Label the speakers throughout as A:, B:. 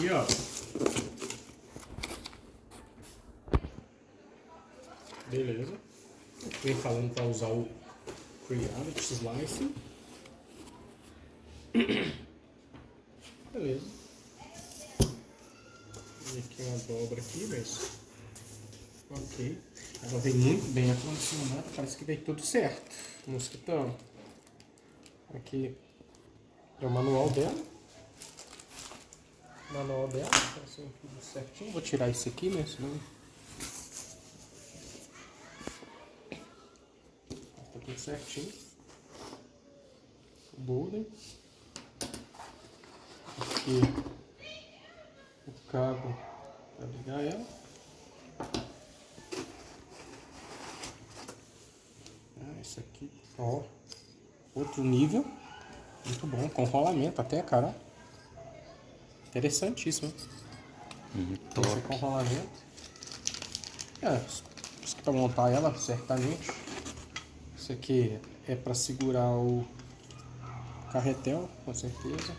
A: aqui, ó. Beleza. Vem falando para usar o Creality Slice. Beleza. E aqui uma dobra aqui, mas ok. Ela vem muito bem acondicionada, parece que veio tudo certo. Mosquitão. Aqui é o manual dela. Manual dela, assim, tudo certinho. Vou tirar isso aqui, né? Senão... Tá tudo certinho. O Bolden. Aqui o cabo para ligar ela. Isso aqui, ó, outro nível, muito bom, com rolamento até, cara. Interessantíssimo.
B: Top.
A: Esse com rolamento. Isso aqui para montar ela, certamente. Isso aqui é para segurar o carretel, com certeza.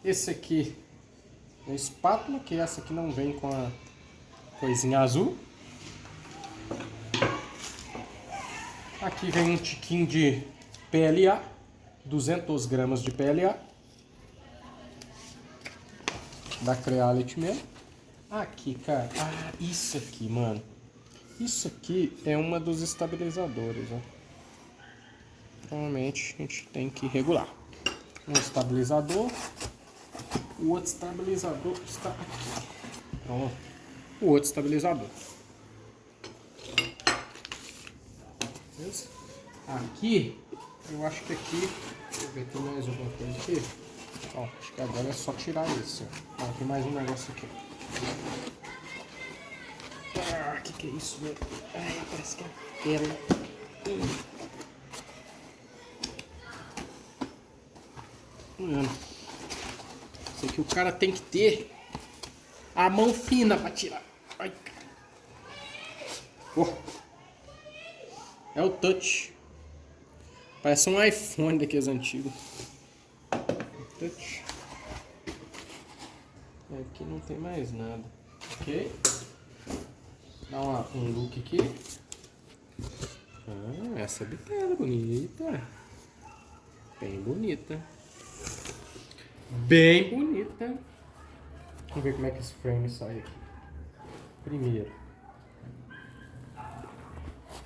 A: Esse aqui é a espátula, que essa aqui não vem com a coisinha azul. Aqui vem um tiquinho de PLA, 200 gramas de PLA, da Creality mesmo. Aqui, cara, isso aqui, mano. Isso aqui é uma dos estabilizadores, ó. Normalmente a gente tem que regular. Um estabilizador. O outro estabilizador está aqui. Pronto. O outro estabilizador. Beleza? Aqui, eu acho que aqui... Deixa eu ver, tem mais alguma coisa aqui? Ó, acho que agora é só tirar esse, ó. Tem mais um negócio aqui. Que é isso, velho? Ai, parece que é a tela. Mano. Isso aqui o cara tem que ter a mão fina pra tirar. Ai, cara. Oh. É o touch. Parece um iPhone daqueles antigos. Touch. Aqui não tem mais nada. Ok? Dá um look aqui. Essa bitela bonita. Bem bonita. Bem bonita. Vamos ver como é que esse frame sai aqui. Primeiro.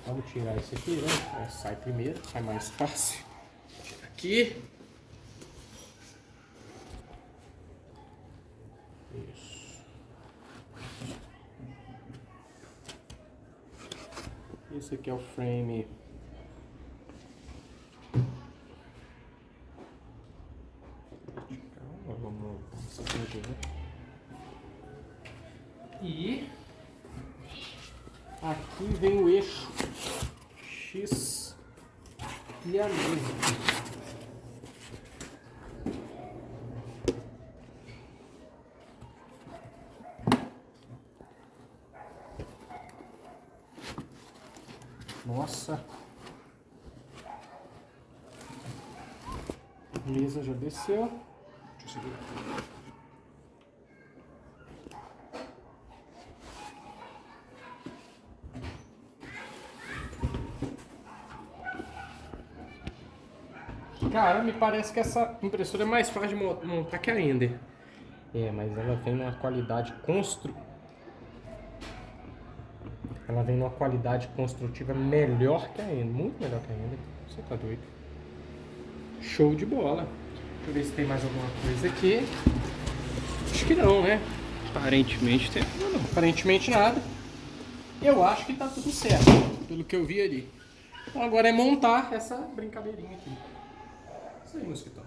A: Vamos tirar esse aqui, né? Sai primeiro, sai mais fácil. Tira aqui. Isso. Esse aqui é o frame. Vamos e aqui vem o eixo X e a mesa. Nossa, a mesa já desceu. Deixa eu segurar. Cara, me parece que essa impressora é mais fácil de montar que a Ender. Mas ela vem numa qualidade Ela vem numa qualidade construtiva melhor que a Ender. Muito melhor que a Ender. Você tá doido? Show de bola. Deixa eu ver se tem mais alguma coisa aqui. Acho que não, né?
B: Aparentemente tem.
A: Não, aparentemente nada. Eu acho que tá tudo certo, pelo que eu vi ali. Então agora é montar essa brincadeirinha aqui. Isso aí, mosquitão.